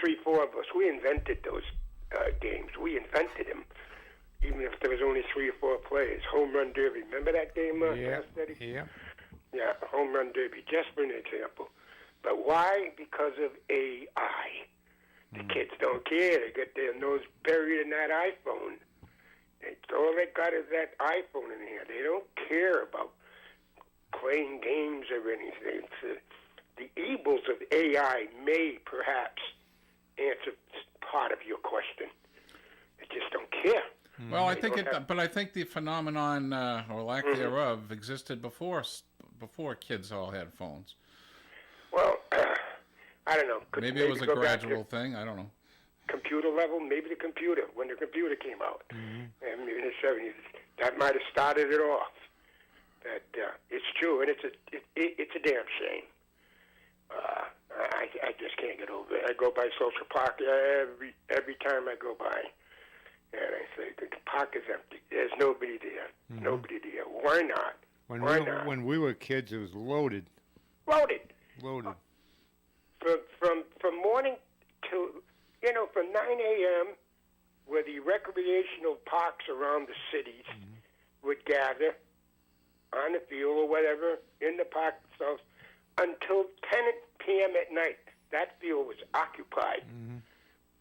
3, 4 of us, we invented those games. We invented them, even if there was only 3 or 4 players. Home Run Derby. Remember that game, Steady? Yeah. Yeah, Home Run Derby, just for an example. But why? Because of AI. The kids don't care. They get their nose buried in that iPhone. All they got is that iPhone in here. They don't care about playing games or anything. The evils of AI may perhaps answer part of your question. They just don't care. Well, I think but I think the phenomenon or lack thereof existed before kids all had phones. Well, I don't know. Maybe it was a gradual thing. I don't know. Computer level, maybe the computer, when the computer came out, in the 70s, that might have started it off. That it's true, and it's a damn shame. I just can't get over it. I go by Social Park every time I go by, and I say the park is empty. There's nobody there. Nobody there. Why not? When we were kids, it was loaded. Loaded. From morning to from 9 a.m. where the recreational parks around the cities would gather on the field or whatever in the park themselves until 10 p.m. at night. That field was occupied,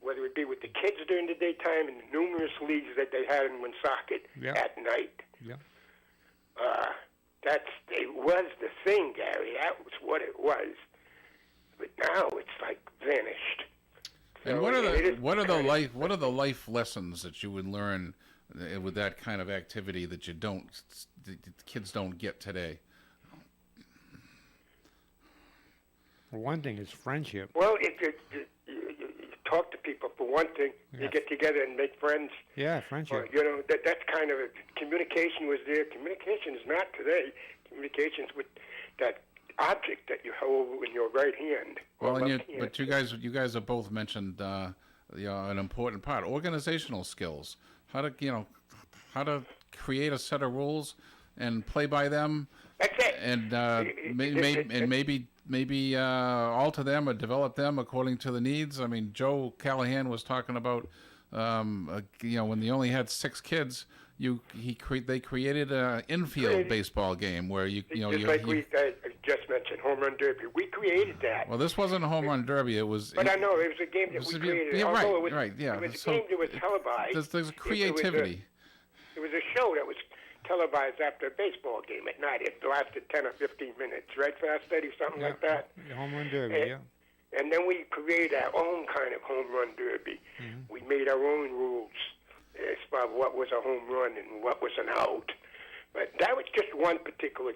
whether it be with the kids during the daytime and the numerous leagues that they had in Woonsocket at night. Yeah. It was the thing, Gary. That was what it was. But now it's like vanished. And So what are the life lessons that you would learn with that kind of activity that the kids don't get today? Well, one thing is friendship. Well, if you talk to people, for one thing, you get together and make friends. Yeah, friendship. That's kind of communication was there. Communication is not today. Communication's with that object that you hold in your right hand. Well, but you guys have both mentioned an important part: organizational skills. How to create a set of rules and play by them. That's it. And maybe alter them or develop them according to the needs. I mean, Joe Callahan was talking about when they only had 6 kids. They created an infield baseball game where we just mentioned home run derby. We created that. Well, this wasn't a home run derby. It was. But I know it was a game that we created. Yeah, right. It was a game that was televised. There's creativity. It was a show that was televised after a baseball game at night. It lasted 10 or 15 minutes, right, Fast Eddie, something like that. Home run derby, And then we created our own kind of home run derby. We made our own rules as far as what was a home run and what was an out. But that was just one particular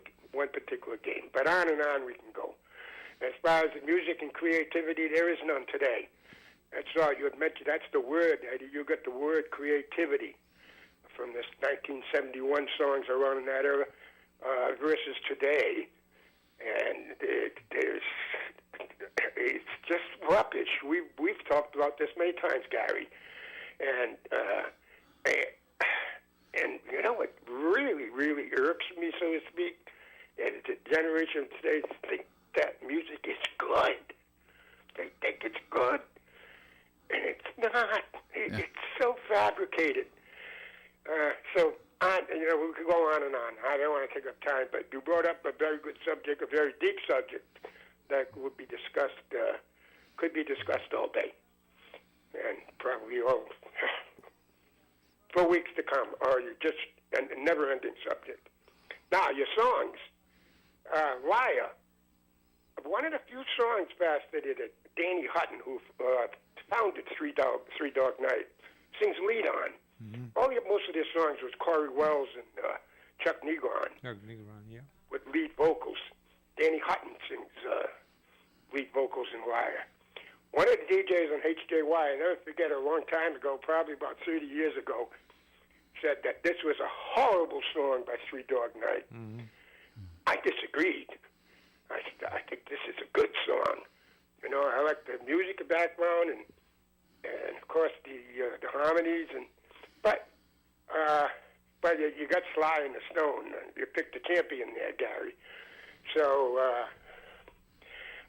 game. But on and on we can go. As far as the music and creativity, there is none today. That's all you had mentioned. That's the word, Eddie. You got the word creativity from this 1971 songs around in that era versus today. And it's just rubbish. We've talked about this many times, Gary. And you know what really, really irks me, so to speak, is the generation today think that music is good. They think it's good, and it's not. It's so fabricated. So we could go on and on. I don't want to take up time, but you brought up a very good subject, a very deep subject that would be discussed, could be discussed all day, and probably all for weeks to come, or just a never-ending subject. Now, your songs, Liar. One of the few songs, Fast, that Danny Hutton, who founded Three Dog Night, sings lead on. Most of their songs was Corey Wells and Chuck Negron. With lead vocals. Danny Hutton sings lead vocals in Liar. One of the DJs on HJY, I never forget, a long time ago, probably about 30 years ago, said that this was a horrible song by Three Dog Night. I disagreed. I think this is a good song. I like the music, the background, and of course the harmonies, but you got Sly and the Stone. You picked the champion there, Gary. So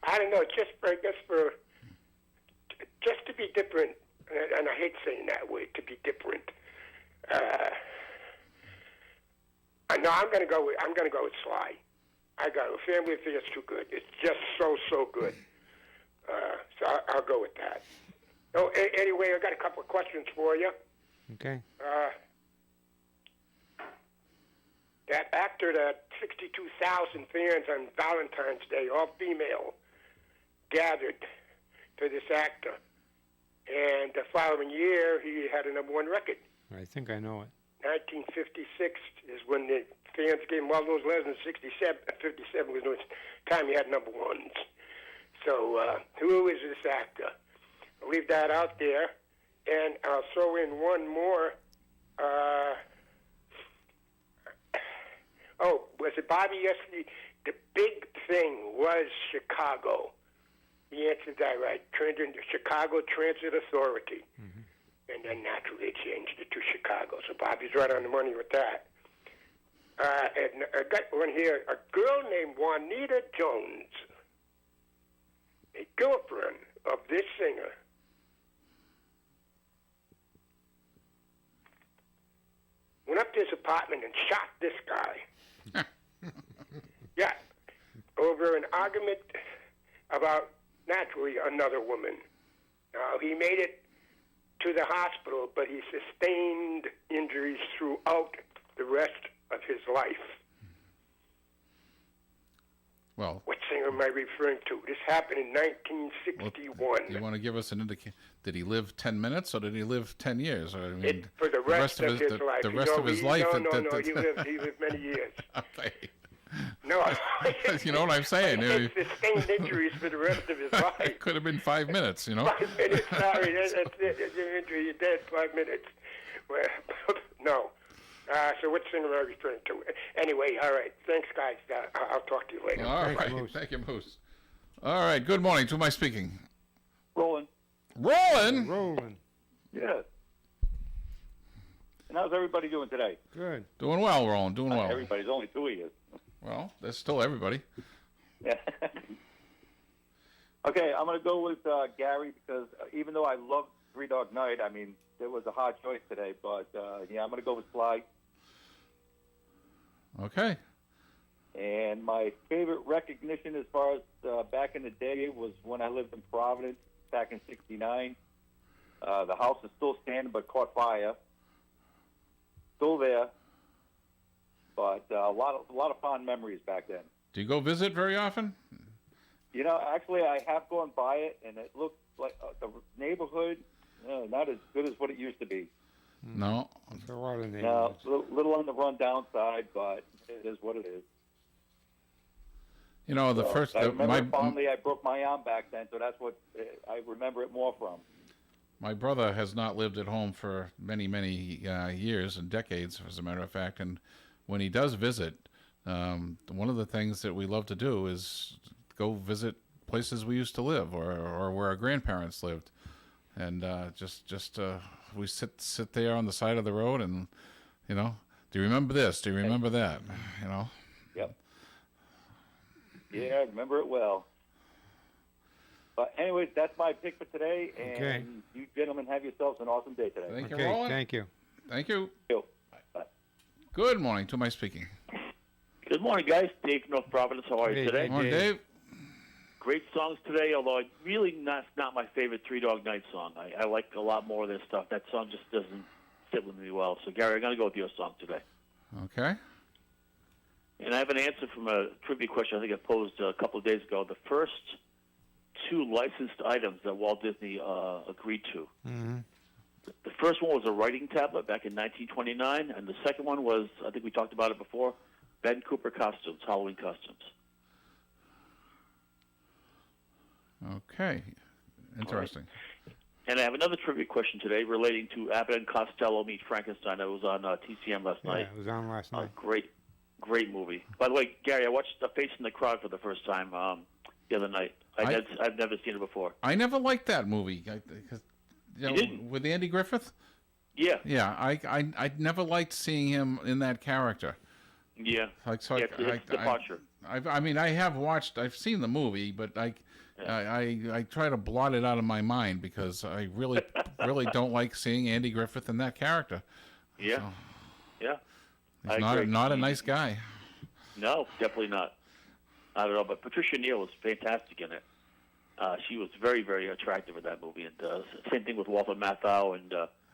I don't know. Just to different, and I hate saying that word, to be different. No, I'm gonna go with Sly. I got a Family Affair is too good. It's just so good. So I'll go with that. Oh, anyway, I got a couple of questions for you. Okay. That actor, that 62,000 fans on Valentine's Day, all female, gathered to this actor. And the following year, he had a #1 record. I think I know it. 1956 is when the fans gave him all those letters. In 57 was the time he had #1s. So who is this actor? I'll leave that out there. And I'll throw in one more. Was it Bobby yesterday? The big thing was Chicago. He answered that right. Turned into Chicago Transit Authority. Mm-hmm. And then naturally changed it to Chicago. So Bobby's right on the money with that. And I got one here. A girl named Juanita Jones, a girlfriend of this singer, went up to his apartment and shot this guy. Yeah, over an argument about, naturally, another woman. Now, he made it to the hospital, but he sustained injuries throughout the rest of his life. Well, what singer am I referring to? This happened in 1961. Well, you want to give us an indication? Did he live 10 minutes or did he live 10 years? Or, I mean, for the rest of his life. The rest of his life. No, he lived many years. Okay. No. You know what I'm saying? He sustained injuries for the rest of his life. It could have been 5 minutes, you know? 5 minutes, sorry. That's it. It's an injury. You're dead 5 minutes. Well, no. So what singer am I referring to? Anyway, all right. Thanks, guys. I'll talk to you later. All right. Thank you, Moose. All right. Good morning. To my speaking. Roland. Rolling. Yeah. And how's everybody doing today? Good. Doing well, Roland. Doing well. Everybody's only 2 years. Well, there's still everybody. Yeah. Okay, I'm going to go with Gary because even though I love Three Dog Night, I mean, it was a hard choice today. But, yeah, I'm going to go with Sly. Okay. And my favorite recognition as far as back in the day was when I lived in Providence back in '69. The house is still standing but caught fire. Still there. But a lot of fond memories back then. Do you go visit very often? You know, actually, I have gone by it, and it looks like the neighborhood not as good as what it used to be. No. There's a lot of No, neighborhoods. little on the run-down side, but it is what it is. You know, the first... I remember fondly I broke my arm back then, so that's what I remember it more from. My brother has not lived at home for many, many years and decades, as a matter of fact, and when he does visit, one of the things that we love to do is go visit places we used to live or where our grandparents lived. And just we sit there on the side of the road and, you know, do you remember this? Do you remember that? You know? Yep. Yeah, I remember it well. But anyways, that's my pick for today. And Okay. you gentlemen have yourselves an awesome day today. Thank you, Okay, Roland. thank you. Thank you. Bye. Good morning. To my speaking. Good morning, guys. Dave from North Providence. How are you Hey, today? hey, Morning, Dave. Great songs today, although really not my favorite Three Dog Night song. I like a lot more of their stuff. That song just doesn't fit with me well. So, Gary, I'm going to go with your song today. Okay. And I have an answer from a trivia question I think I posed a couple of days ago. The first 2 licensed items that Walt Disney agreed to. Mm-hmm. The first one was a writing tablet back in 1929, and the second one was, I think we talked about it before, Ben Cooper costumes, Halloween costumes. Okay. Interesting. Right. And I have another trivia question today relating to Abbott and Costello Meet Frankenstein. That was on TCM last Yeah, night. it was on last night. Great movie. By the way, Gary, I watched Face in the Crowd for the first time the other night. I've never seen it before. I never liked that movie. You didn't? With Andy Griffith? Yeah. Yeah, I never liked seeing him in that character. Yeah. Like so, Yeah, it's a departure. I mean, I've seen the movie, but I try to blot it out of my mind because I really don't like seeing Andy Griffith in that character. Yeah, So, yeah. he's I agree. not a nice guy. No, definitely not. Not at all. But Patricia Neal was fantastic in it. She was very, very attractive in that movie. And same thing with Walter Matthau and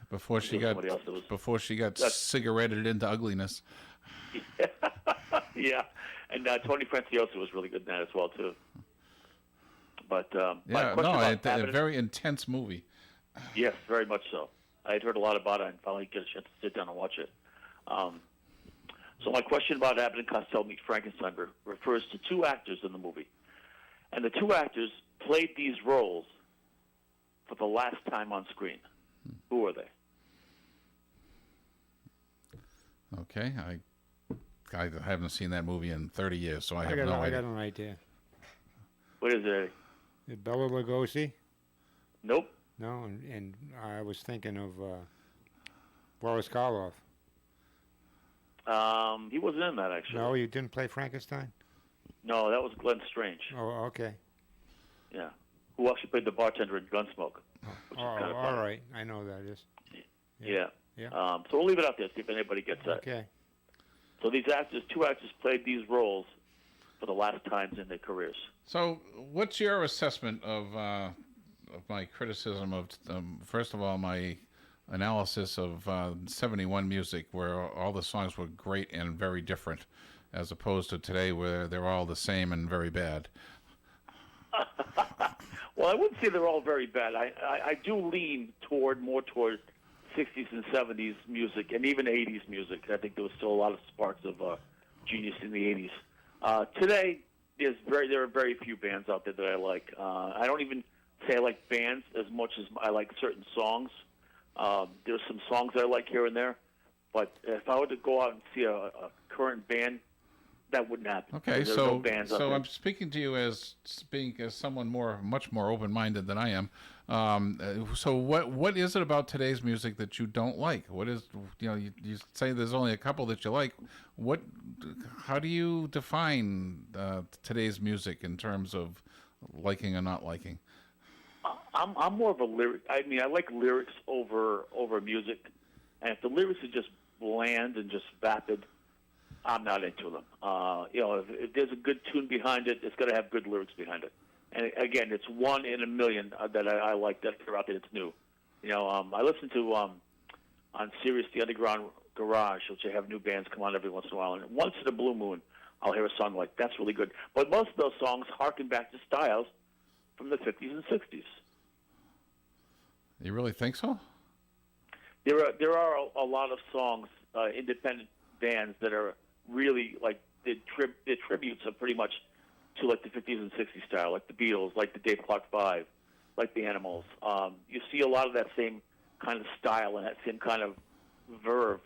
Before she got cigaretted into ugliness. Yeah, and Tony Franciosa was really good in that as well too. But a very intense movie. Yes, very much so. I had heard a lot about it and finally get a chance to sit down and watch it. So my question about Abbott and Costello Meet Frankenstein refers to two actors in the movie. And the two actors played these roles for the last time on screen. Who are they? Okay, I haven't seen that movie in 30 years, so I have no idea. I got an idea. What is it? Bela Lugosi? Nope. No, and I was thinking of Boris Karloff. He wasn't in that, actually. No, you didn't play Frankenstein? No, that was Glenn Strange. Oh, okay. Yeah. Who actually played the bartender in Gunsmoke. All right. I know that is. Yeah. Yeah. So we'll leave it out there, see if anybody gets that. Okay. So two actors played these roles for the last times in their careers. So what's your assessment of my criticism of, first of all, my analysis of 71 music, where all the songs were great and very different, as opposed to today where they're all the same and very bad? Well, I wouldn't say they're all very bad. I do lean more toward 60s and 70s music and even 80s music. I think there was still a lot of sparks of genius in the 80s. Today, there are very few bands out there that I like. I don't even say I like bands as much as I like certain songs. There's some songs I like here and there, but if I were to go out and see a current band, that wouldn't happen. Okay, so I'm speaking to you as someone much more open-minded than I am. So what is it about today's music that you don't like? What is, you say there's only a couple that you like. How do you define today's music in terms of liking or not liking? I'm more of a lyric. I mean, I like lyrics over music, and if the lyrics are just bland and just vapid, I'm not into them. If there's a good tune behind it, it's got to have good lyrics behind it. And again, it's one in a million that I like that are out there. It's new. I listen to on Sirius the Underground Garage, which I have new bands come on every once in a while. And once in a blue moon, I'll hear a song like that's really good. But most of those songs harken back to styles from the 50s and 60s. You really think so? There are a lot of songs, independent bands that are really like the tributes are pretty much to like the 50s and 60s style, like the Beatles, like the Dave Clark Five, like the Animals. You see a lot of that same kind of style and that same kind of verve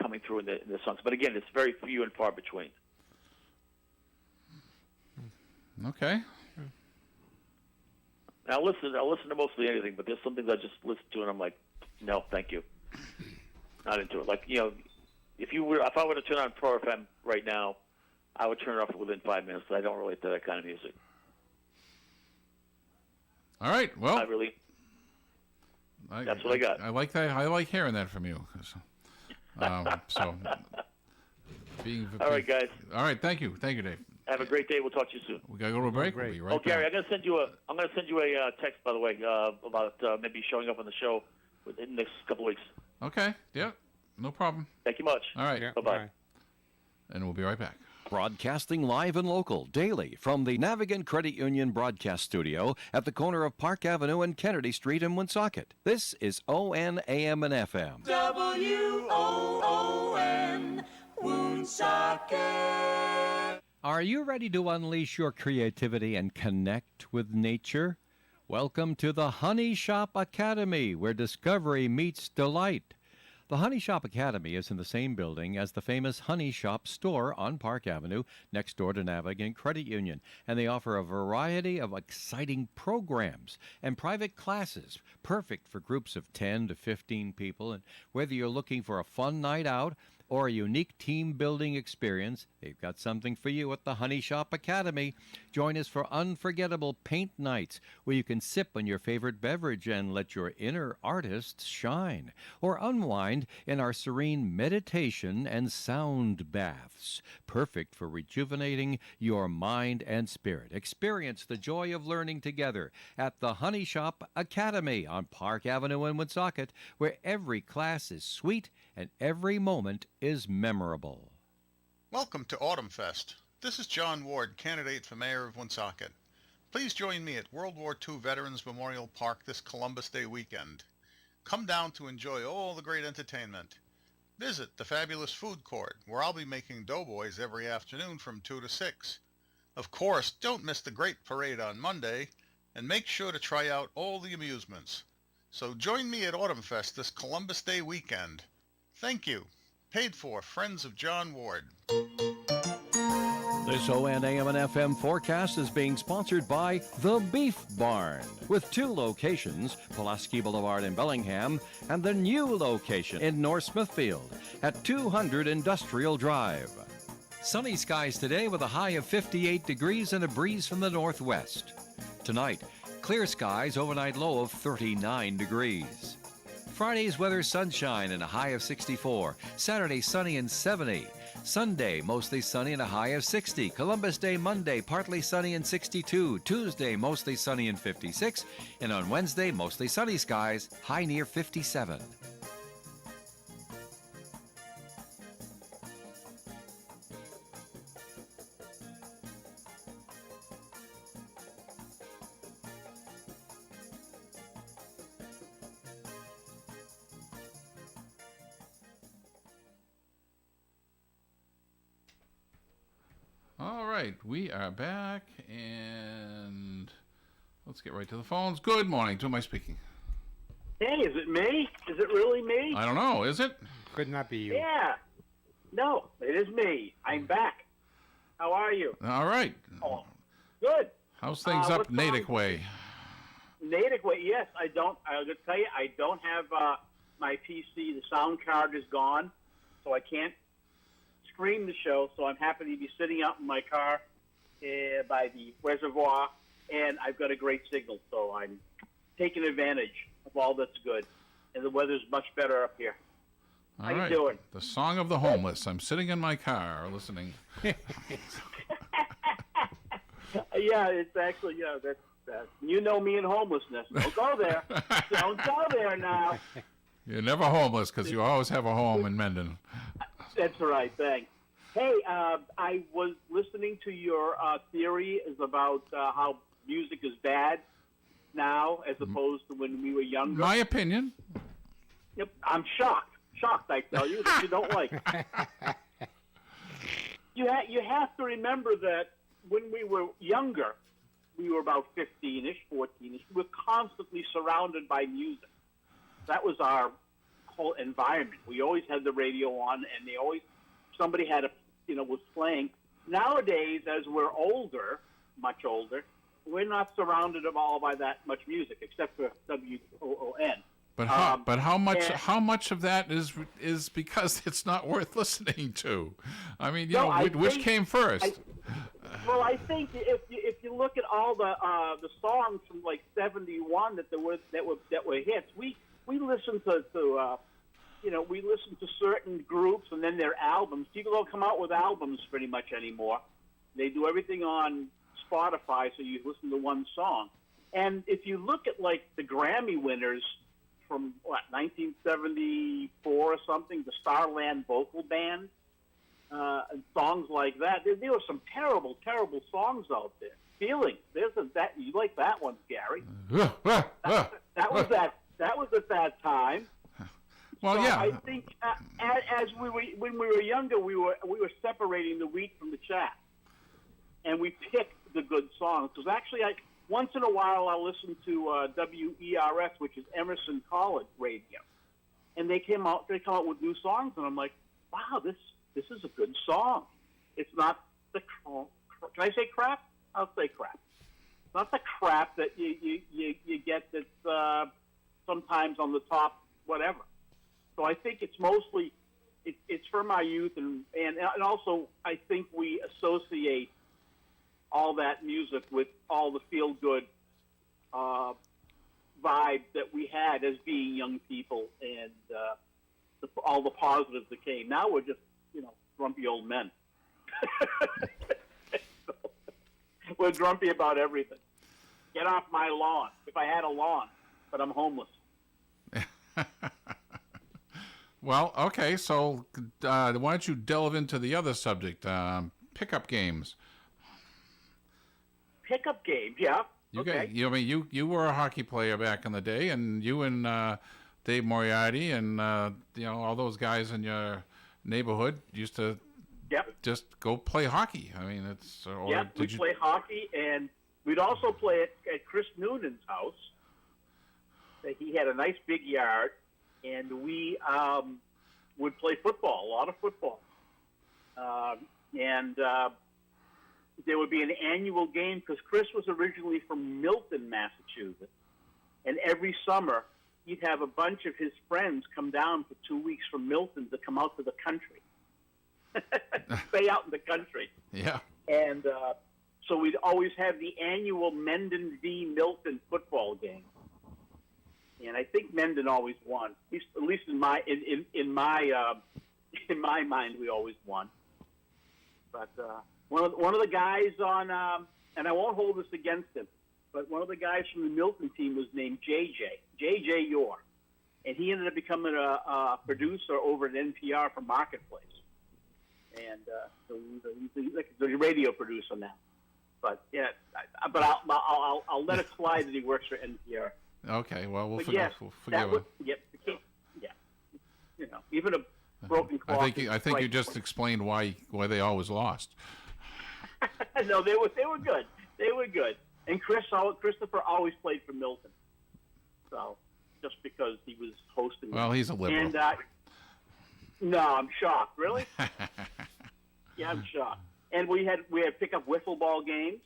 coming through in the songs. But again, it's very few and far between. Okay. Now I'll listen to mostly anything, but there's some things I just listen to and I'm like, no, thank you, not into it. Like if I were to turn on Pro FM right now, I would turn it off within 5 minutes. But I don't relate to that kind of music. All right. Well, that's what I got. I like that. I like hearing that from you. All right, guys. All right. Thank you, Dave. Have a great day. We'll talk to you soon. We gotta go to a break. We'll be right back. Gary, I'm gonna send you a text, by the way, about maybe showing up on the show within the next couple of weeks. Okay. Yeah. No problem. Thank you much. All right. Yeah, Bye-bye. And we'll be right back. Broadcasting live and local daily from the Navigant Credit Union broadcast studio at the corner of Park Avenue and Kennedy Street in Woonsocket. This is ON AM and FM. WOON Woonsocket. Are you ready to unleash your creativity and connect with nature? Welcome to the Honey Shop Academy, where discovery meets delight. The Honey Shop Academy is in the same building as the famous Honey Shop store on Park Avenue, next door to Navigant Credit Union, and they offer a variety of exciting programs and private classes, perfect for groups of 10 to 15 people. And whether you're looking for a fun night out or a unique team building experience, they've got something for you at the Honey Shop Academy. Join us for unforgettable paint nights where you can sip on your favorite beverage and let your inner artists shine, or unwind in our serene meditation and sound baths, perfect for rejuvenating your mind and spirit. Experience the joy of learning together at the Honey Shop Academy on Park Avenue in Woonsocket, where every class is sweet and every moment is memorable. Welcome to Autumn Fest. This is John Ward, candidate for mayor of Woonsocket. Please join me at World War II Veterans Memorial Park this Columbus Day weekend. Come down to enjoy all the great entertainment. Visit the fabulous food court, where I'll be making doughboys every afternoon from 2 to 6. Of course, don't miss the great parade on Monday, and make sure to try out all the amusements. So join me at Autumn Fest this Columbus Day weekend. Thank you. Paid for, Friends of John Ward. This ON AM and FM forecast is being sponsored by The Beef Barn, with 2 locations, Pulaski Boulevard in Bellingham and the new location in North Smithfield at 200 Industrial Drive. Sunny skies today with a high of 58 degrees and a breeze from the northwest. Tonight, clear skies, overnight low of 39 degrees. Friday's weather, sunshine and a high of 64. Saturday, sunny and 70. Sunday, mostly sunny and a high of 60. Columbus Day, Monday, partly sunny and 62. Tuesday, mostly sunny and 56. And on Wednesday, mostly sunny skies, high near 57. All right, we are back, and let's get right to the phones. Good morning. To who am I speaking? Hey, is it me? Is it really me? I don't know. Is it? Could not be you. Yeah. No, it is me. I'm back. How are you? All right. Oh, good. How's things up what's Natick wrong? way? Natick way, yes. I'll just tell you, I don't have my PC. The sound card is gone, so I can't stream the show. So I'm happy to be sitting out in my car by the reservoir, and I've got a great signal. So I'm taking advantage of all that's good, and the weather's much better up here. All How right. you doing? The Song of the Homeless. I'm sitting in my car listening. Yeah, it's actually, that's you know me in homelessness. Don't go there. Don't go there now. You're never homeless because you always have a home in Mendon. That's right. Thanks. Hey, I was listening to your theory is about how music is bad now as opposed to when we were younger. My opinion. Yep, I'm shocked. Shocked, I tell you, that you don't like it. You have to remember that when we were younger, we were about 15-ish, 14-ish, we were constantly surrounded by music. That was our whole environment. We always had the radio on, and somebody had was playing. Nowadays, as we're older, much older, we're not surrounded at all by that much music, except for WOON. But how much of that is because it's not worth listening to? I mean, which came first? I think if you look at all the songs from like '71 that were hits, we listened to we listen to certain groups and then their albums. People don't come out with albums pretty much anymore. They do everything on Spotify, so you listen to one song. And if you look at like the Grammy winners from 1974 or something, the Starland Vocal Band, and songs like that. There were some terrible, terrible songs out there. Feelings. You like that one, Gary? That was at that time. Well, so yeah. I think when we were younger, we were separating the wheat from the chaff, and we picked the good songs. Because actually, once in a while, I'll listen to WERS, which is Emerson College Radio, and they come out with new songs, and I'm like, wow, this is a good song. It's not the can I say crap? I'll say crap. It's not the crap that you get that's sometimes on the top whatever. So I think it's mostly it's from our youth, and also I think we associate all that music with all the feel good vibe that we had as being young people, and all the positives that came. Now we're just grumpy old men. We're grumpy about everything. Get off my lawn. If I had a lawn, but I'm homeless. Well, okay, so why don't you delve into the other subject, pickup games? Pickup games, yeah. You were a hockey player back in the day, and you and Dave Moriarty and all those guys in your neighborhood used to just go play hockey. I mean, it's we'd play hockey, and we'd also play at Chris Noonan's house. He had a nice big yard, and we would play football, a lot of football. And there would be an annual game because Chris was originally from Milton, Massachusetts. And every summer, he'd have a bunch of his friends come down for 2 weeks from Milton to come out to the country. Stay out in the country. Yeah. And so we'd always have the annual Mendon v. Milton football game. And I think Mendon always won. At least in my mind, we always won. But one of the guys on, and I won't hold this against him, but one of the guys from the Milton team was named JJ Yore, and he ended up becoming a producer over at NPR for Marketplace, and so he's a radio producer now. But yeah, I'll let it slide that he works for NPR. Okay, well, we'll forgive him. Even a broken clock. I think you just explained why they always lost. No, they were good. They were good. And Christopher always played for Milton. So just because he was hosting. Well, he's a liberal. And no, I'm shocked. Really? Yeah, I'm shocked. And we had pickup wiffle ball games.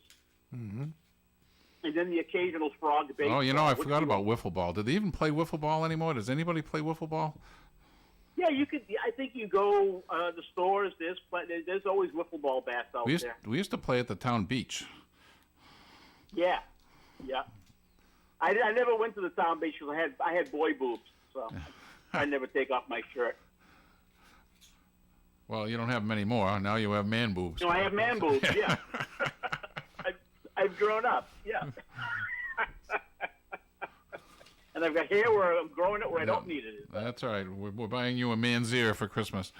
Mm-hmm. And then the occasional frog baseball. Oh, I forgot about wiffle ball. Do they even play wiffle ball anymore? Does anybody play wiffle ball? Yeah, you could. I think you go the stores. There's always wiffle ball bats out there. We used to play at the town beach. Yeah. I never went to the town beach because I had boy boobs, so I never take off my shirt. Well, you don't have them anymore. Now you have man boobs. No, I have man boobs. Yeah. I've grown up. Yeah. And I've got hair where I'm growing it where I don't need it. That's all right. We're buying you a man's ear for Christmas.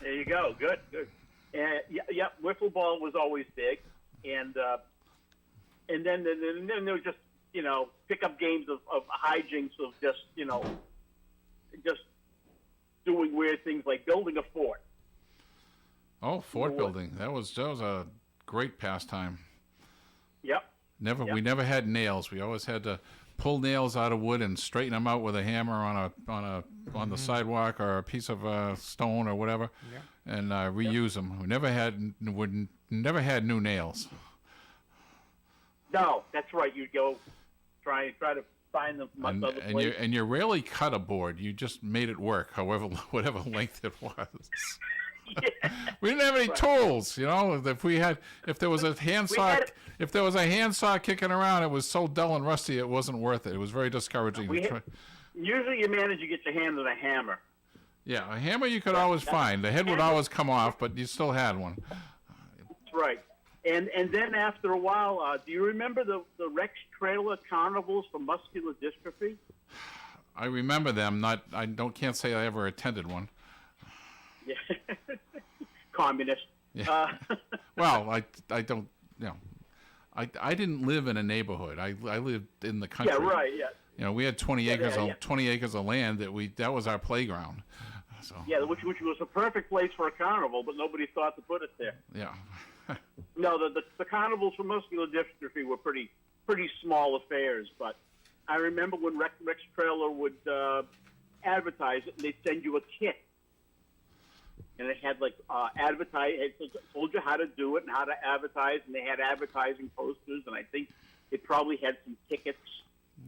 There you go. Good. Yeah. Wiffle ball was always big, and then there was just pickup games of hijinks of just doing weird things like building a fort. Oh, fort building. That was a great pastime. Yep. We never had nails. We always had to pull nails out of wood and straighten them out with a hammer on the sidewalk or a piece of stone or whatever, and reuse them. We never had new nails. No, that's right. You'd go try to find them from other places. And you rarely cut a board. You just made it work, whatever length it was. Yeah. We didn't have any tools, If there was a handsaw kicking around, it was so dull and rusty, it wasn't worth it. It was very discouraging. Usually, you manage to get your hand on a hammer. Yeah, a hammer you could always find. The head would always come off, but you still had one. That's right. And then after a while, do you remember the Rex Trailer carnivals for muscular dystrophy? I remember them. Can't say I ever attended one. Yeah. Communist. Yeah. Well, I don't. I didn't live in a neighborhood. I lived in the country. Yeah. Right. Yeah. We had 20 acres of land that was our playground. So. Yeah, which was a perfect place for a carnival, but nobody thought to put it there. Yeah. No, the carnivals for muscular dystrophy were pretty small affairs, but I remember when Rex Trailer would advertise it, and they'd send you a kit. And it had it told you how to do it and how to advertise, and they had advertising posters, and I think it probably had some tickets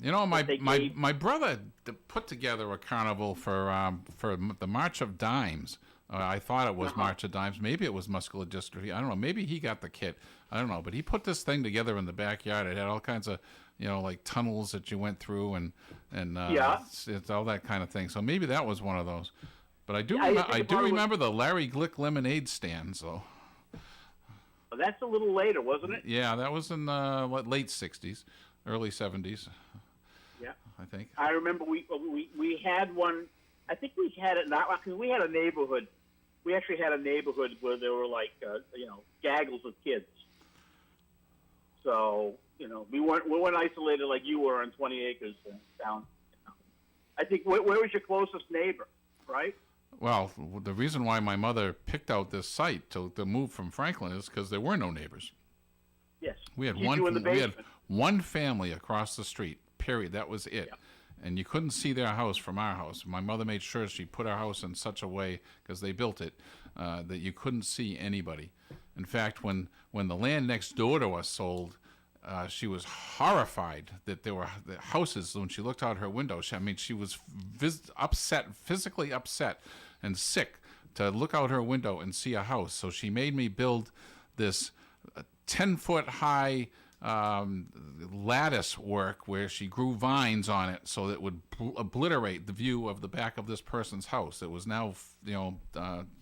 You know, my they my gave- my brother put together a carnival for the March of Dimes. I thought it was March of Dimes. Maybe it was muscular dystrophy. I don't know. Maybe he got the kit. I don't know. But he put this thing together in the backyard. It had all kinds of, like tunnels that you went through and Yeah. it's all that kind of thing. So maybe that was one of those. But I do Yeah, I think I it do probably was- remember the Larry Glick lemonade stand. So That's a little later, wasn't it? yeah, that was in late '60s, early '70s. Yeah. I think. I remember we had one. I think we had it not because we had a neighborhood. We actually had a neighborhood where there were like gaggles of kids. So we weren't isolated like you were on 20 acres down. I think where was your closest neighbor, right? Well, the reason why my mother picked out this site to move from Franklin is because there were no neighbors. Yes. We had You two in the we had basement. one family across the street. Period. That was it. Yeah. And you couldn't see their house from our house. My mother made sure she put our house in such a way, because they built it, that you couldn't see anybody. In fact, when the land next door to us sold, she was horrified that there were the houses. When she looked out her window, she was upset, physically upset and sick to look out her window and see a house. So she made me build this 10-foot high lattice work where she grew vines on it so that it would obliterate the view of the back of this person's house. It was now,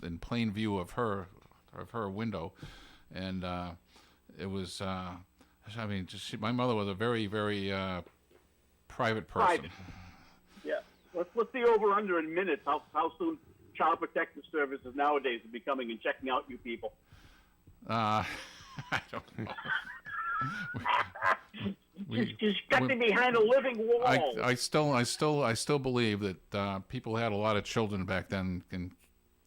in plain view of her window, and it was. My mother was a very, very private person. Private. Yeah. Let's see over under in minutes. How soon Child Protective Services nowadays are becoming and checking out you people. I don't know. She's stuck behind a living wall. I still believe that people had a lot of children back then. In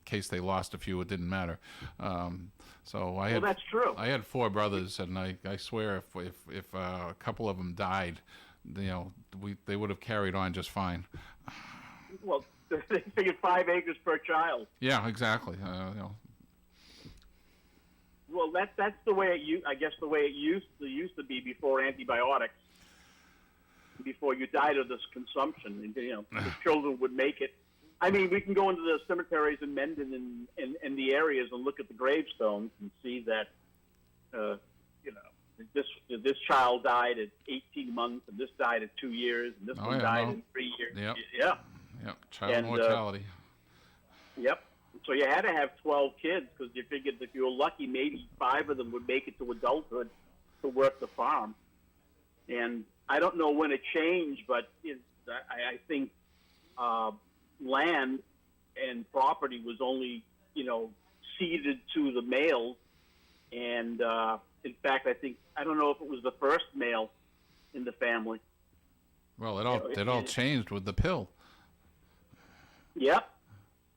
case they lost a few, it didn't matter. That's true. I had 4 brothers, and I swear if a couple of them died, they would have carried on just fine. Well, they figured 5 acres per child. Yeah, exactly. Well, that's the way I guess the way it used to be before antibiotics. Before you died of this consumption, the children would make it. I mean, we can go into the cemeteries in Mendon and the areas and look at the gravestones and see that, this child died at 18 months, and this died at 2 years, and this one died in 3 years. Yep. Yeah. Yep. Child mortality. Yep. So you had to have 12 kids because you figured if you were lucky, maybe 5 of them would make it to adulthood to work the farm. And I don't know when it changed, but I think land and property was only, ceded to the males. And in fact, I don't know if it was the first male in the family. Well, it all changed with the pill. Yep.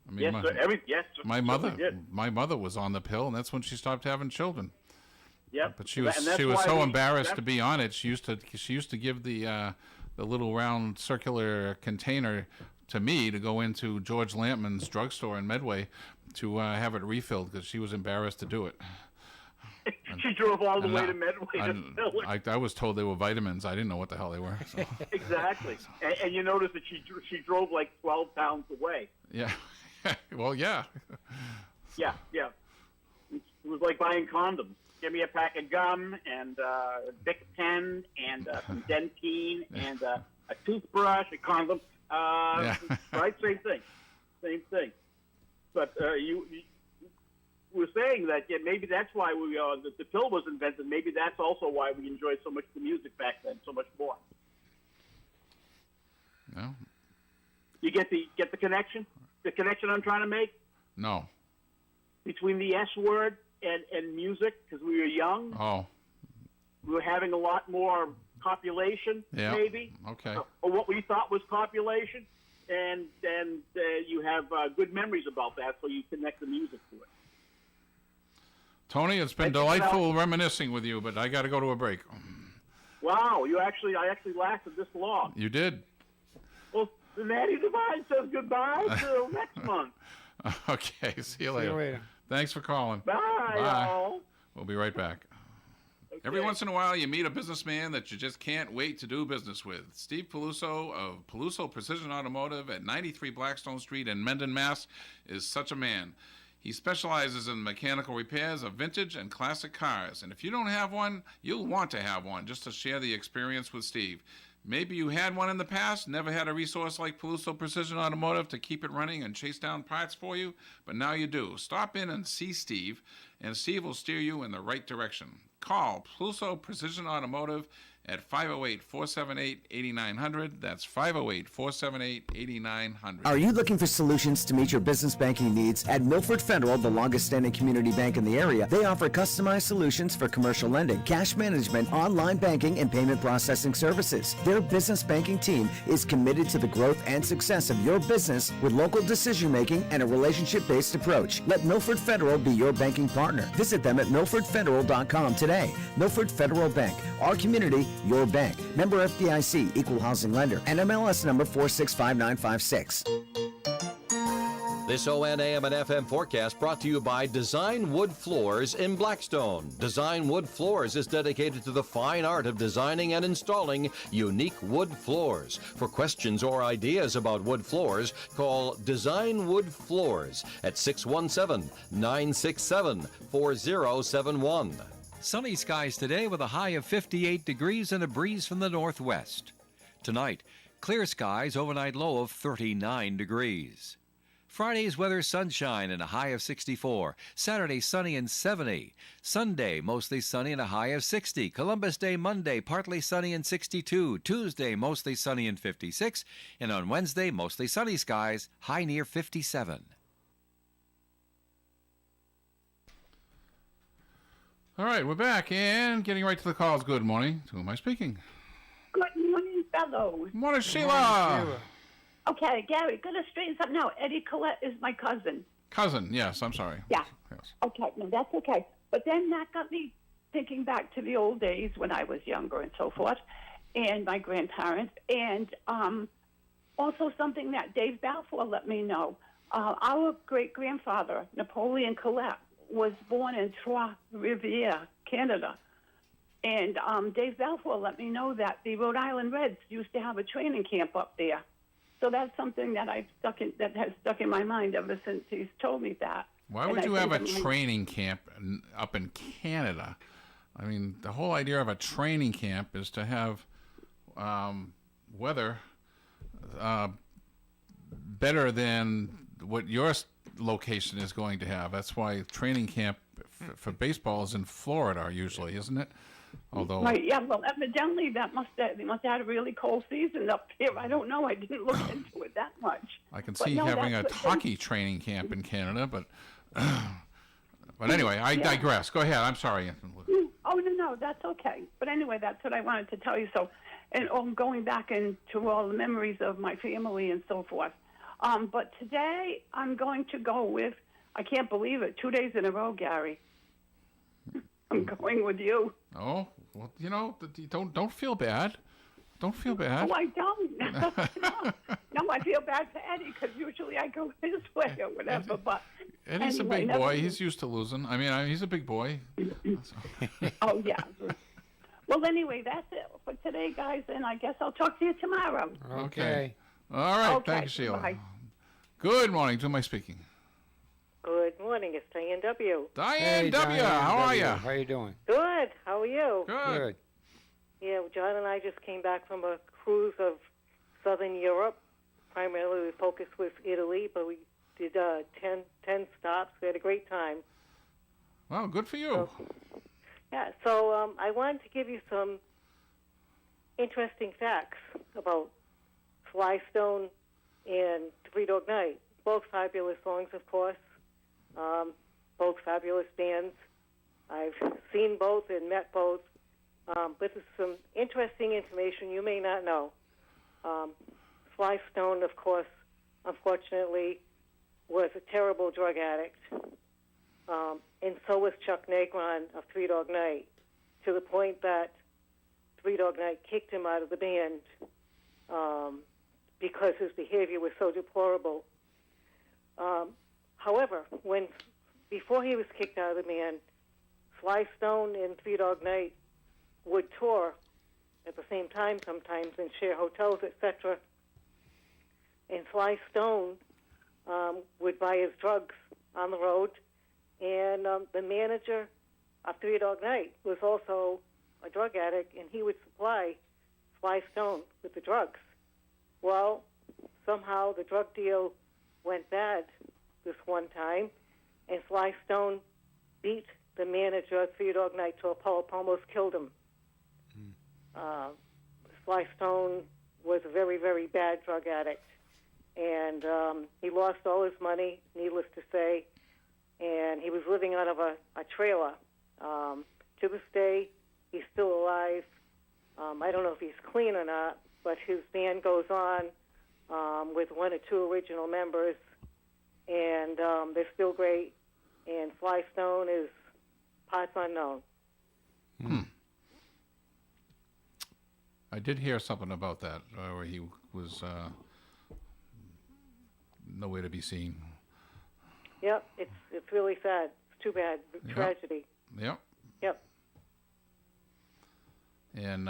I mean, Yes, sir. Yes, sir. my Certainly did. mother was on the pill, and that's when she stopped having children. Yep. But she was And that's why so we- embarrassed to be on it. She used to give the little round circular container to me to go into George Lampman's drugstore in Medway to have it refilled because she was embarrassed to do it. She drove all the And way now- to Medway to fill it. I was told they were vitamins. I didn't know what the hell they were. So. Exactly. And you notice that she drove like 12 towns away. Yeah. Well, yeah. Yeah. It was like buying condoms. Give me a pack of gum and a Bic pen and some Dentine and a toothbrush, a condom. Yeah. Right? Same thing. But you were saying that maybe that's why the pill was invented. Maybe that's also why we enjoyed so much the music back then, so much more. No. You get the connection? The connection I'm trying to make No. between the S word and music, because we were young. Oh. We were having a lot more copulation, Yeah. maybe, Okay. or what we thought was copulation, and you have good memories about that, so you connect the music to it. Tony, it's been Thank you, delightful reminiscing with you, but I got to go to a break. Wow, I actually lasted this long. You did. Well, the Natty Divine says goodbye till next month. Okay. See you See later. you later. Thanks for calling. Bye, Bye. all. We'll be right back. Okay. Every once in a while, you meet a businessman that you just can't wait to do business with. Steve Peluso of Peluso Precision Automotive at 93 Blackstone Street in Mendon, Mass. is such a man. He specializes in mechanical repairs of vintage and classic cars. And if you don't have one, you'll want to have one just to share the experience with Steve. Maybe you had one in the past, never had a resource like Peluso Precision Automotive to keep it running and chase down parts for you, but now you do. Stop in and see Steve, and Steve will steer you in the right direction. Call Peluso Precision Automotive at 508-478-8900. That's 508-478-8900. Are you looking for solutions to meet your business banking needs? At Milford Federal, the longest-standing community bank in the area, they offer customized solutions for commercial lending, cash management, online banking, and payment processing services. Their business banking team is committed to the growth and success of your business with local decision-making and a relationship-based approach. Let Milford Federal be your banking partner. Visit them at milfordfederal.com today. Milford Federal Bank, our community, your bank. Member FDIC, Equal Housing Lender, and MLS number 465956. This ON, AM, and FM forecast brought to you by Design Wood Floors in Blackstone. Design Wood Floors is dedicated to the fine art of designing and installing unique wood floors. For questions or ideas about wood floors, call Design Wood Floors at 617-967-4071. Sunny skies today with a high of 58 degrees and a breeze from the northwest. Tonight, clear skies, overnight low of 39 degrees. Friday's weather, sunshine and a high of 64. Saturday, sunny and 70. Sunday, mostly sunny and a high of 60. Columbus Day, Monday, partly sunny and 62. Tuesday, mostly sunny and 56. And on Wednesday, mostly sunny skies, high near 57. All right, we're back and getting right to the calls. Good morning. To whom am I speaking? Good morning, fellows. Morning, Sheila. Okay, Gary, gotta straighten something out. Eddie Collette is my cousin. Cousin, yes, I'm sorry. Yeah. Yes. Okay, no, that's okay. But then that got me thinking back to the old days when I was younger and so forth, and my grandparents, and also something that Dave Balfour let me know. Our great-grandfather, Napoleon Collette, was born in Trois-Rivières, Canada. And Dave Balfour let me know that the Rhode Island Reds used to have a training camp up there. So that's something that has stuck in my mind ever since he's told me that. Why would you have a training camp up in Canada? I mean, the whole idea of a training camp is to have weather better than what your location is going to have. That's why training camp for baseball is in Florida usually, isn't it? Although, right, yeah, well, evidently they must have had a really cold season up here. I don't know. I didn't look into it that much. I can see having a hockey training camp in Canada, but anyway, I digress. Go ahead. I'm sorry. Oh, no, that's okay. But anyway, that's what I wanted to tell you. So, and going back into all the memories of my family and so forth. But today I'm going to go with, I can't believe it, 2 days in a row, Gary. I'm going with you. Oh, well, don't feel bad. Don't feel bad. Oh, I don't. No, I feel bad for Eddie because usually I go his way or whatever. But Eddie's a big boy. He's used to losing. I mean, he's a big boy. Oh, yeah. Well, anyway, that's it for today, guys, and I guess I'll talk to you tomorrow. Okay. All right. Okay. Thanks, Sheila. Bye. Good morning. To whom am I speaking? Good morning. It's Diane W. Diane W. How are you? How you doing? Good. How are you? Good. Yeah, John and I just came back from a cruise of Southern Europe. Primarily, we focused with Italy, but we did 10 stops. We had a great time. Well, good for you. So I wanted to give you some interesting facts about Sly Stone and Three Dog Night. Both fabulous songs, of course. Both fabulous bands. I've seen both and met both. But there's some interesting information you may not know. Sly Stone, of course, unfortunately, was a terrible drug addict. And so was Chuck Negron of Three Dog Night, to the point that Three Dog Night kicked him out of the band because his behavior was so deplorable. However, before he was kicked out of the band, Sly Stone and Three Dog Night would tour at the same time sometimes and share hotels, etc. And Sly Stone would buy his drugs on the road, and the manager of Three Dog Night was also a drug addict, and he would supply Sly Stone with the drugs. Well, somehow the drug deal went bad this one time, and Sly Stone beat the manager of Three Dog Night to a pulp, almost killed him. Sly Stone was a very, very bad drug addict, and he lost all his money, needless to say, and he was living out of a trailer. To this day, he's still alive. I don't know if he's clean or not, but his band goes on with one or two original members, and they're still great. And Sly Stone is parts unknown. I did hear something about that, where he was nowhere to be seen. Yep, it's really sad. It's too bad. Tragedy. Yep. Yep. And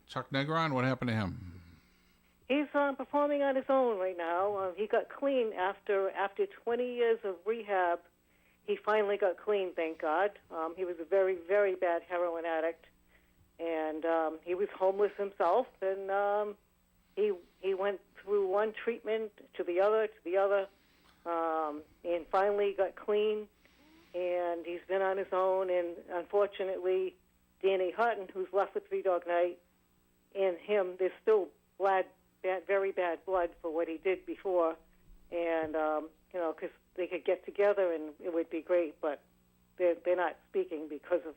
Chuck Negron, what happened to him? He's performing on his own right now. He got clean after 20 years of rehab. He finally got clean, thank God. He was a very, very bad heroin addict, and he was homeless himself. And he went through one treatment to the other, and finally got clean. And he's been on his own. And unfortunately, Danny Hutton, who's left with Three Dog Night, and him, there's still very bad blood for what he did before. And because they could get together and it would be great, but they're not speaking because of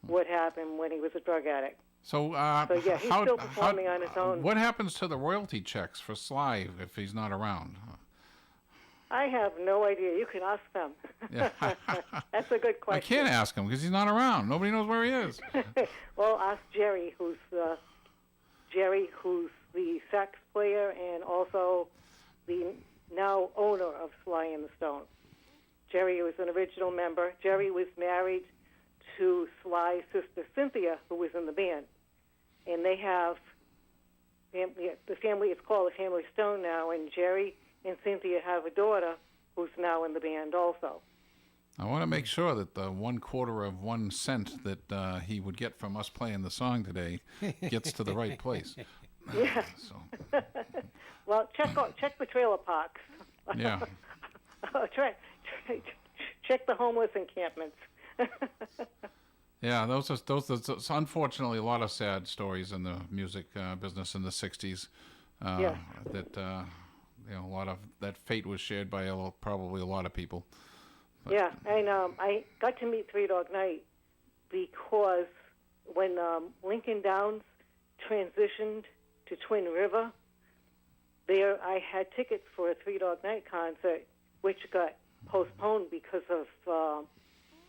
what happened when he was a drug addict. So yeah, he's still performing on his own. What happens to the royalty checks for Sly if he's not around? I have no idea. You can ask them. Yeah. That's a good question. I can't ask him because he's not around. Nobody knows where he is. Well, ask Jerry, who's the sax player and also the now owner of Sly and the Stone. Jerry was an original member. Jerry was married to Sly's sister Cynthia, who was in the band, and they have the family is called the Family Stone now, and Jerry and Cynthia have a daughter who's now in the band also. I want to make sure that the 1/4 of 1 cent that he would get from us playing the song today gets to the right place. Yeah. So. Well, check the trailer parks. Yeah. Check the homeless encampments. Yeah, those are unfortunately a lot of sad stories in the music business in the '60s. Yes. That a lot of that fate was shared by probably a lot of people. But, yeah, and I got to meet Three Dog Night because when Lincoln Downs transitioned to Twin River, there I had tickets for a Three Dog Night concert, which got postponed because of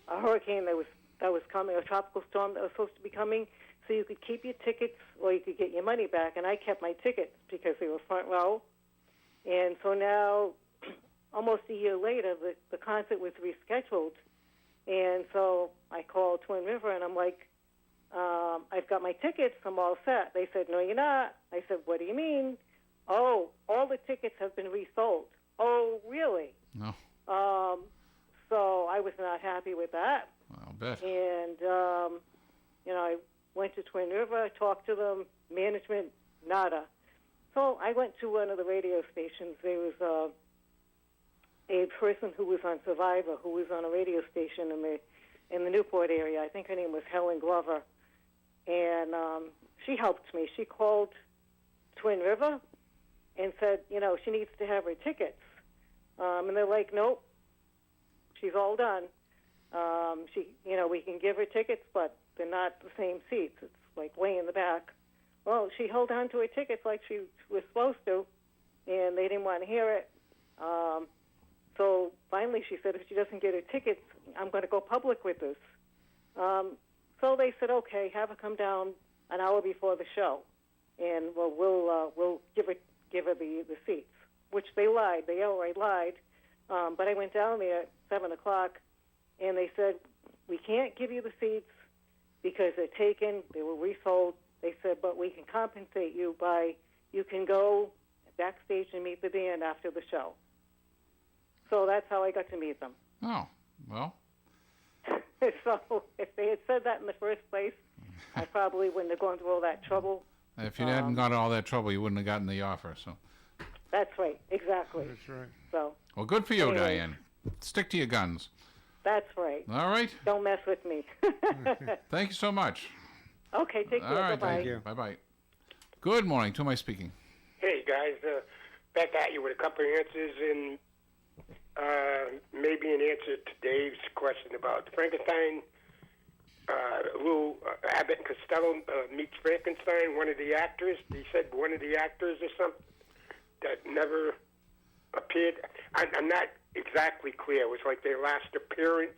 a hurricane that was coming, a tropical storm that was supposed to be coming. So you could keep your tickets or you could get your money back, and I kept my tickets because they were front row. And so now, almost a year later, the concert was rescheduled. And so I called Twin River, and I'm like, I've got my tickets. I'm all set. They said, no, you're not. I said, what do you mean? Oh, all the tickets have been resold. Oh, really? No. So I was not happy with that. I'll bet. And, I went to Twin River, talked to them, management, nada. So I went to one of the radio stations. There was a person who was on Survivor who was on a radio station in the Newport area. I think her name was Helen Glover. And she helped me. She called Twin River and said, she needs to have her tickets. And they're like, nope, she's all done. We can give her tickets, but they're not the same seats. It's like way in the back. Well, she held on to her tickets like she was supposed to, and they didn't want to hear it. So finally she said, if she doesn't get her tickets, I'm going to go public with this. So they said, okay, have her come down an hour before the show, and we'll give her the seats, which they lied. They outright lied. But I went down there at 7 o'clock, and they said, we can't give you the seats because they're taken, they were resold. They said, but we can compensate you by, you can go backstage and meet the band after the show. So that's how I got to meet them. Oh, well. So if they had said that in the first place, I probably wouldn't have gone through all that trouble. If you hadn't got all that trouble, you wouldn't have gotten the offer. So. That's right, exactly. That's right. So. Well, good for you, Anyway. Diane. Stick to your guns. That's right. All right. Don't mess with me. Thank you so much. Okay, take care. All right, Bye-bye. thank you. Bye-bye. Good morning. To my speaking. Hey, guys. Back at you with a couple of answers, and maybe an answer to Dave's question about Frankenstein. Lou Abbott and Costello meets Frankenstein, one of the actors. He said one of the actors or something that never appeared. I'm not exactly clear. It was like their last appearance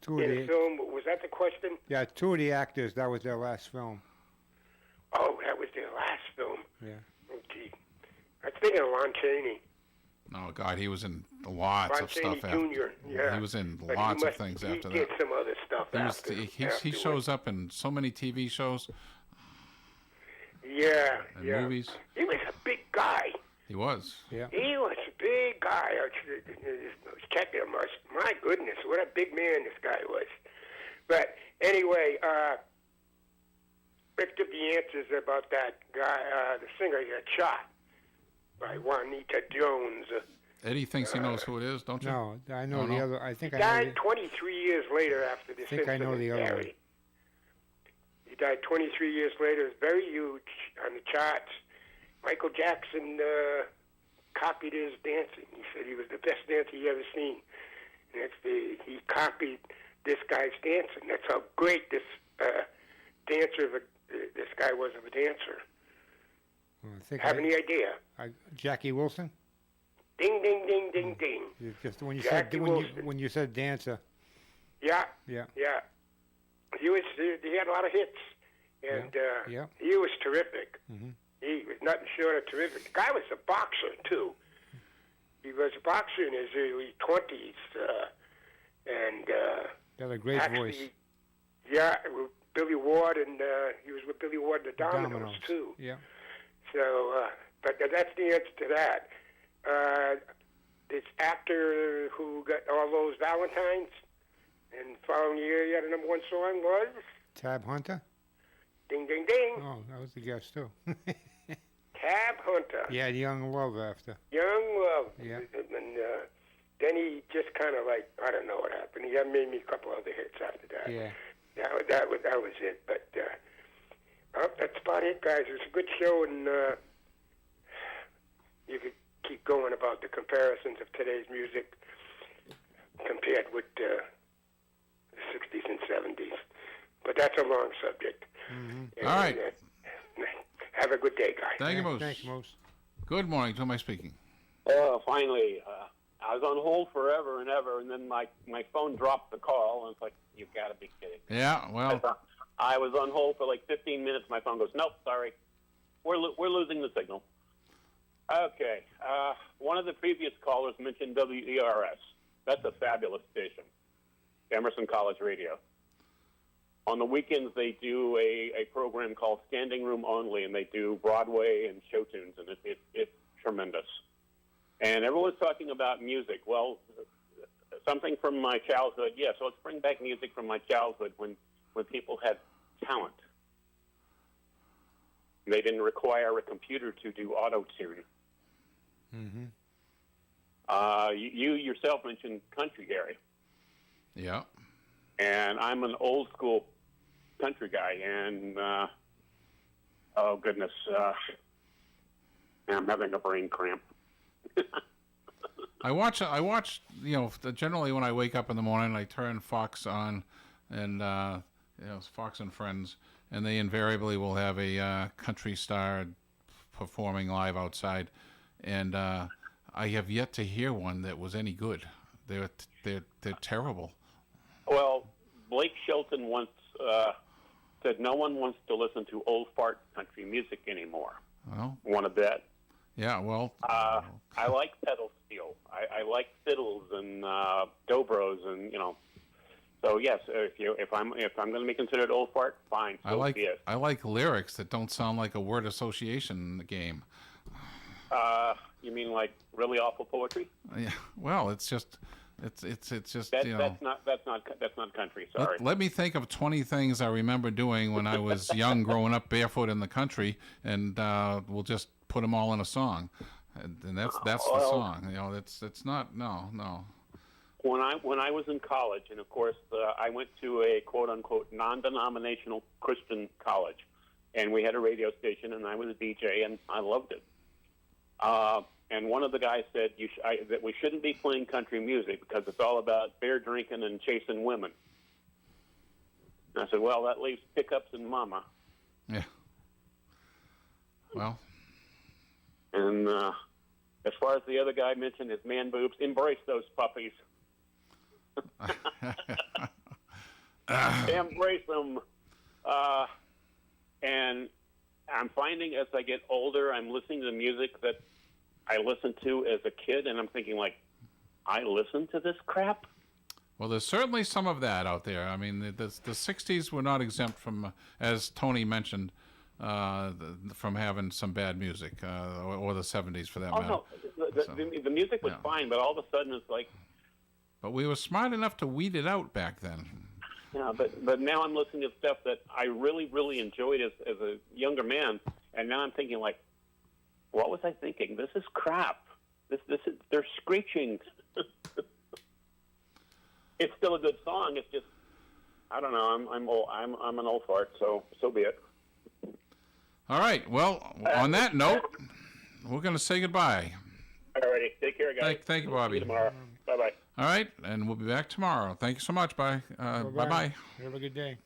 Two of in a the, film. Was that the question? yeah, two of the actors, that was their last film. Oh, that was their last film. Yeah. Oh, gee. I was thinking of Lon Chaney. Oh, God, he was in lots Ron of Chaney stuff after. Jr., yeah. He was in But lots of things after He that. did some other stuff He, was, after. he afterwards. shows up in so many TV shows Yeah, and yeah. movies. He was a big guy. He was. Yeah. He was a big guy. I was checking him. My goodness, what a big man this guy was. But anyway, picked up the answers about that guy, the singer he got shot by Juanita Jones. Eddie thinks he knows who it is, don't you? No, I know Oh, the no? other. I think He I know. died 23 years later after this think I incident. know the other one. Gary. He died 23 years later. It was very huge on the charts. Michael Jackson copied his dancing. He said he was the best dancer he ever seen. And he copied this guy's dancing. That's how great this dancer this guy was of a dancer. Well, I think Have any idea? Jackie Wilson. Ding, ding, ding, ding, ding. Just when you Jackie said Wilson. when you said dancer. Yeah, Yeah. yeah. He had a lot of hits, and Yeah. he was terrific. Mm-hmm. He was nothing short of terrific. The guy was a boxer too. He was a boxer in his early 20s, and Got a great actually, voice. yeah, with Billy Ward, and he was with Billy Ward and the Dominoes too. Yeah. So, but that's the answer to that. This actor who got all those Valentines, and the following year he had a #1 song was Tab Hunter. Ding, ding, ding. Oh, that was the guess too. Tab Hunter. Yeah, Young Love after. Young Love. Yeah. And then he just kind of like, I don't know what happened. He had made me a couple other hits after that. Yeah. That was it. But that's about it, guys. It was a good show, and you could keep going about the comparisons of today's music compared with the 60s and 70s. But that's a long subject. Mm-hmm. All right. Have a good day, guys. Thank you, Moose. Thanks, Moose. Good morning. To my speaking. Finally, I was on hold forever and ever, and then my phone dropped the call, and it's like, you got to be kidding. Yeah, well, I was on hold for like 15 minutes. My phone goes, nope, sorry. We're losing the signal. Okay. One of the previous callers mentioned WERS. That's a fabulous station, Emerson College Radio. On the weekends, they do a program called Standing Room Only, and they do Broadway and show tunes, and it's tremendous. And everyone's talking about music. Well, something from my childhood. Yeah, so let's bring back music from my childhood when people had talent. They didn't require a computer to do auto-tune. Mm-hmm. You yourself mentioned country, Gary. yeah. And I'm an old-school country guy, and, oh, goodness, I'm having a brain cramp. I watch, generally when I wake up in the morning, I turn Fox on, and, Fox and Friends, and they invariably will have a country star performing live outside, and I have yet to hear one that was any good. They're terrible. Well, Blake Shelton once said no one wants to listen to old fart country music anymore. Well, Want to bet? yeah, well, I like pedal steel. I like fiddles and dobros, and So yes, if I'm going to be considered old fart, fine. So be it. I like lyrics that don't sound like a word association game. You mean like really awful poetry? Yeah. Well, it's just just that's not country. Sorry. Let me think of 20 things I remember doing when I was young, growing up barefoot in the country, and we'll just put them all in a song, and that's the song. You know, it's not no. When I was in college, and of course I went to a quote unquote non-denominational Christian college, and we had a radio station, and I was a DJ, and I loved it. And one of the guys said that we shouldn't be playing country music because it's all about beer drinking and chasing women. And I said, well, that leaves pickups and mama. Yeah. Well. And as far as the other guy mentioned, his man boobs, embrace those puppies. Embrace them. And I'm finding as I get older, I'm listening to music that I listened to as a kid, and I'm thinking, like, I listened to this crap? Well, there's certainly some of that out there. I mean, the 60s were not exempt from, as Tony mentioned, from having some bad music, or the 70s for that matter. No, the music was fine, but all of a sudden it's like... But we were smart enough to weed it out back then. Yeah, but now I'm listening to stuff that I really, really enjoyed as a younger man, and now I'm thinking, like, what was I thinking? This is crap. They're screeching. It's still a good song. It's just, I don't know. I'm old. I'm an old fart. So be it. All right. Well, on that note, we're going to say goodbye. All righty. Take care, guys. Thank you, Bobby. See you tomorrow. Bye-bye. All right, and we'll be back tomorrow. Thank you so much. Bye. Bye-bye. Have a good day.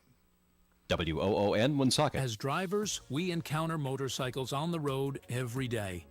WOON Woonsocket. As drivers, we encounter motorcycles on the road every day.